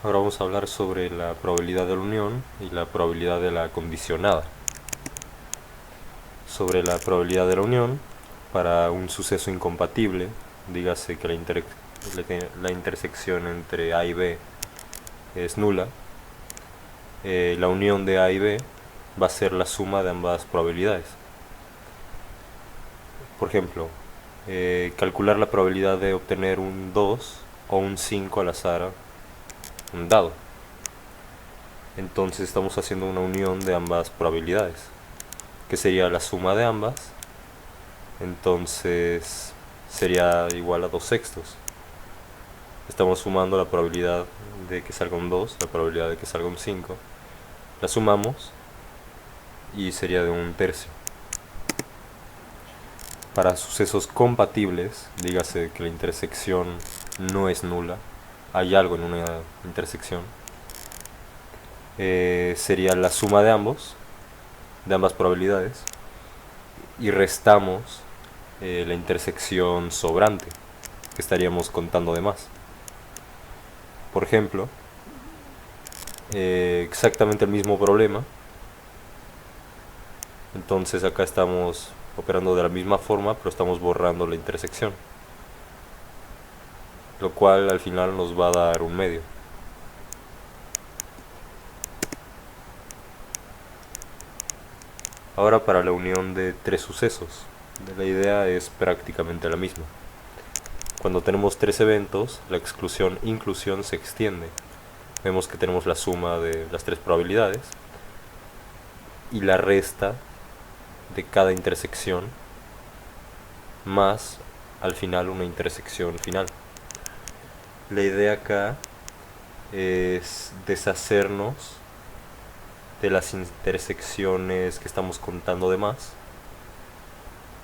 Ahora vamos a hablar sobre la probabilidad de la unión y la probabilidad de la condicionada. Sobre la probabilidad de la unión, para un suceso incompatible, dígase que la intersección entre A y B es nula, la unión de A y B va a ser la suma de ambas probabilidades. Por ejemplo, calcular la probabilidad de obtener un 2 o un 5 al azar, un dado. Entonces estamos haciendo una unión de ambas probabilidades, que sería la suma de ambas. Entonces sería igual a 2 sextos. Estamos sumando la probabilidad de que salga un 2, la probabilidad de que salga un 5. La sumamos y sería de un tercio. Para sucesos compatibles, dígase que la intersección no es nula, hay algo en una intersección, sería la suma de ambas probabilidades, y restamos la intersección sobrante, que estaríamos contando de más. Por ejemplo, exactamente el mismo problema. Entonces acá estamos operando de la misma forma, pero estamos borrando la intersección, lo cual al final nos va a dar un medio. Ahora para la unión de tres sucesos, la idea es prácticamente la misma. Cuando tenemos tres eventos, la exclusión-inclusión se extiende. Vemos que tenemos la suma de las tres probabilidades y la resta de cada intersección, más al final una intersección final. La idea acá es deshacernos de las intersecciones que estamos contando de más,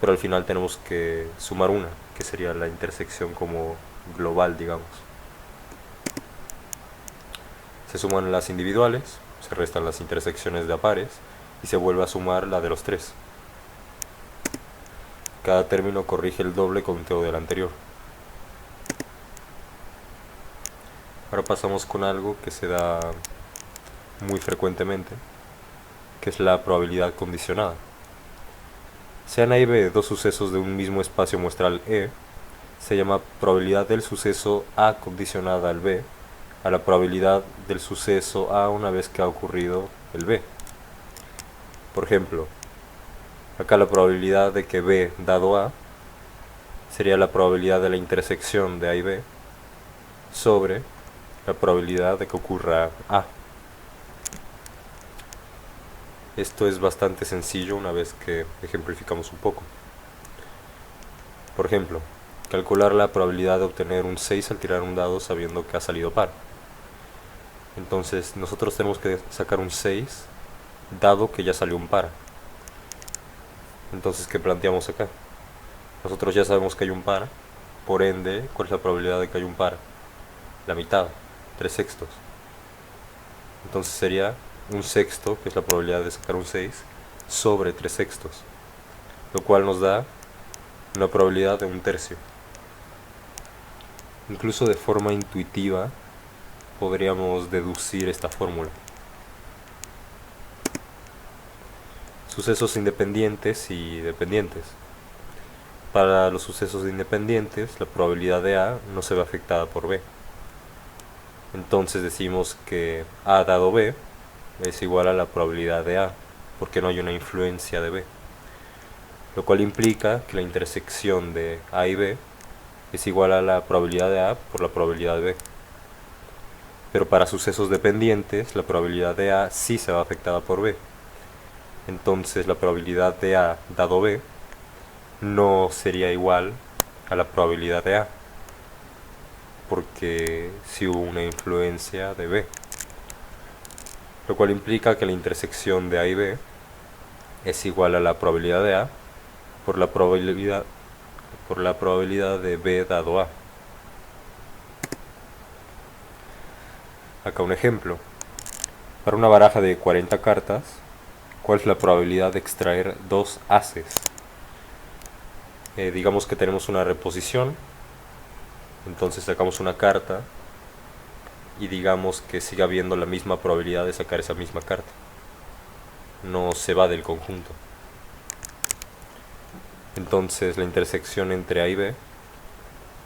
pero al final tenemos que sumar una, que sería la intersección como global, digamos. Se suman las individuales, se restan las intersecciones de a pares y se vuelve a sumar la de los tres. Cada término corrige el doble conteo del anterior. Ahora pasamos con algo que se da muy frecuentemente, que es la probabilidad condicionada. Sean A y B dos sucesos de un mismo espacio muestral E, se llama probabilidad del suceso A condicionada al B a la probabilidad del suceso A una vez que ha ocurrido el B. Por ejemplo, acá la probabilidad de que B dado A sería la probabilidad de la intersección de A y B sobre la probabilidad de que ocurra A. Esto es bastante sencillo una vez que ejemplificamos un poco. Por ejemplo, calcular la probabilidad de obtener un 6 al tirar un dado sabiendo que ha salido par. Entonces nosotros tenemos que sacar un 6 dado que ya salió un par. Entonces, ¿qué planteamos acá? Nosotros ya sabemos que hay un par, por ende, ¿cuál es la probabilidad de que haya un par? La mitad, 3 sextos. Entonces sería un sexto, que es la probabilidad de sacar un 6, sobre 3 sextos, lo cual nos da una probabilidad de un tercio. Incluso de forma intuitiva podríamos deducir esta fórmula. Sucesos independientes y dependientes. Para los sucesos independientes, la probabilidad de A no se ve afectada por B. Entonces decimos que A dado B es igual a la probabilidad de A, porque no hay una influencia de B. Lo cual implica que la intersección de A y B es igual a la probabilidad de A por la probabilidad de B. Pero para sucesos dependientes, la probabilidad de A sí se ve afectada por B. Entonces la probabilidad de A dado B no sería igual a la probabilidad de A, porque sí hubo una influencia de B. Lo cual implica que la intersección de A y B es igual a la probabilidad de A por la probabilidad de B dado A. Acá un ejemplo. Para una baraja de 40 cartas, ¿cuál es la probabilidad de extraer dos ases? Digamos que tenemos una reposición, entonces sacamos una carta y digamos que siga habiendo la misma probabilidad de sacar esa misma carta. No se va del conjunto. Entonces la intersección entre A y B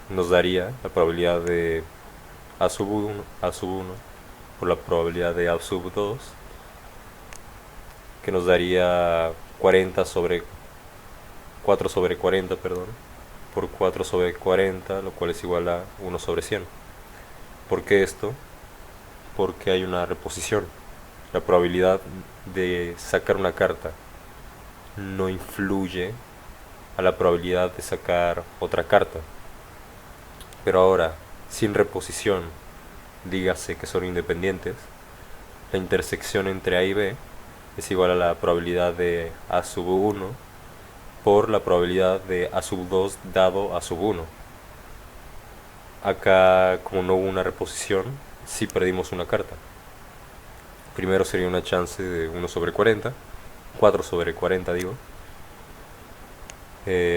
nos daría la probabilidad de A sub 1, por la probabilidad de A sub 2, que nos daría 40 sobre 4 sobre 40, perdón, por 4 sobre 40, lo cual es igual a 1 sobre 100. ¿Por qué esto? Porque hay una reposición. La probabilidad de sacar una carta no influye a la probabilidad de sacar otra carta. Pero ahora, sin reposición, dígase que son independientes, la intersección entre A y B es igual a la probabilidad de A sub 1 por la probabilidad de A sub 2 dado A sub 1. Acá, como no hubo una reposición, sí perdimos una carta. Primero sería una chance de 1 sobre 40, 4 sobre 40 digo,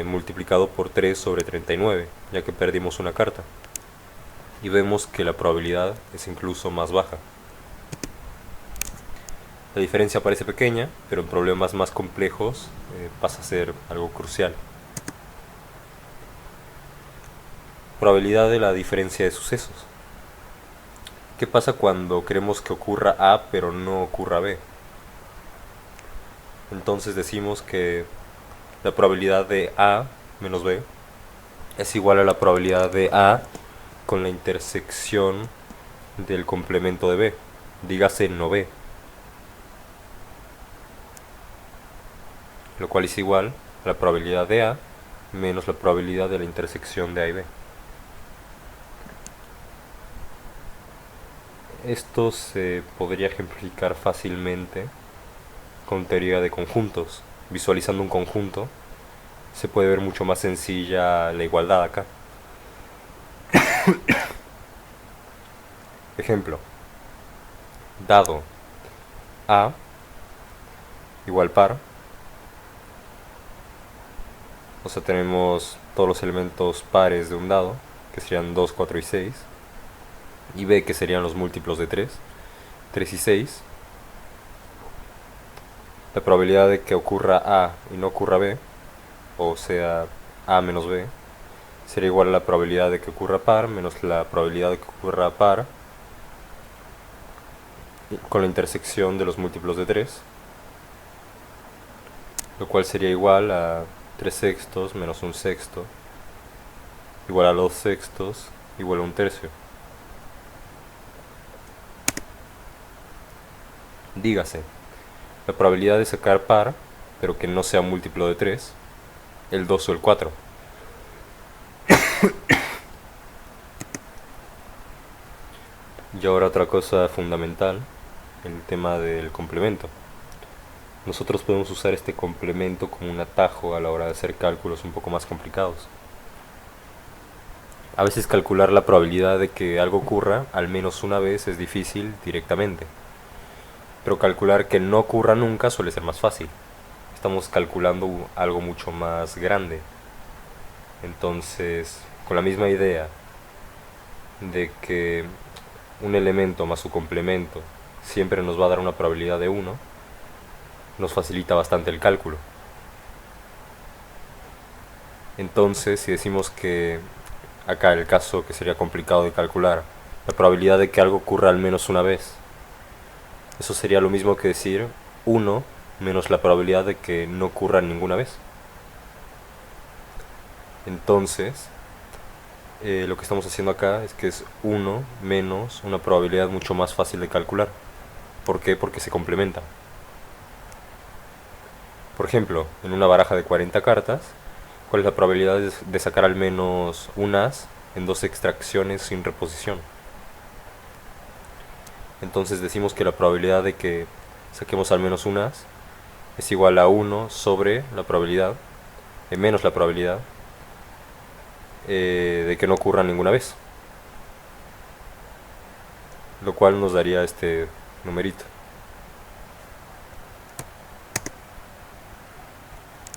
multiplicado por 3 sobre 39, ya que perdimos una carta. Y vemos que la probabilidad es incluso más baja. La diferencia parece pequeña, pero en problemas más complejos pasa a ser algo crucial. Probabilidad de la diferencia de sucesos. ¿Qué pasa cuando queremos que ocurra A pero no ocurra B? Entonces decimos que la probabilidad de A menos B es igual a la probabilidad de A con la intersección del complemento de B, dígase no B, lo cual es igual a la probabilidad de A menos la probabilidad de la intersección de A y B. Esto se podría ejemplificar fácilmente con teoría de conjuntos. Visualizando un conjunto se puede ver mucho más sencilla la igualdad acá. Ejemplo, dado A igual par, o sea, tenemos todos los elementos pares de un dado, que serían 2, 4 y 6, y B, que serían los múltiplos de 3, 3 y 6. La probabilidad de que ocurra A y no ocurra B, o sea, A menos B, sería igual a la probabilidad de que ocurra par menos la probabilidad de que ocurra par con la intersección de los múltiplos de 3, lo cual sería igual a 3 sextos menos 1 sexto, igual a 2 sextos, igual a 1 tercio. Dígase, la probabilidad de sacar par, pero que no sea múltiplo de 3, el 2 o el 4. Y ahora otra cosa fundamental, el tema del complemento. Nosotros podemos usar este complemento como un atajo a la hora de hacer cálculos un poco más complicados. A veces calcular la probabilidad de que algo ocurra al menos una vez es difícil directamente, pero calcular que no ocurra nunca suele ser más fácil. Estamos calculando algo mucho más grande. Entonces, con la misma idea de que un elemento más su complemento siempre nos va a dar una probabilidad de 1, nos facilita bastante el cálculo. Entonces, si decimos que acá el caso que sería complicado de calcular, la probabilidad de que algo ocurra al menos una vez, eso sería lo mismo que decir 1 menos la probabilidad de que no ocurra ninguna vez. Entonces, lo que estamos haciendo acá es que es 1 menos una probabilidad mucho más fácil de calcular. ¿Por qué? Porque se complementan. Por ejemplo, en una baraja de 40 cartas, ¿cuál es la probabilidad de sacar al menos un as en 2 extracciones sin reposición? Entonces decimos que la probabilidad de que saquemos al menos un as es igual a 1 sobre la probabilidad, menos la probabilidad de que no ocurra ninguna vez, lo cual nos daría este numerito.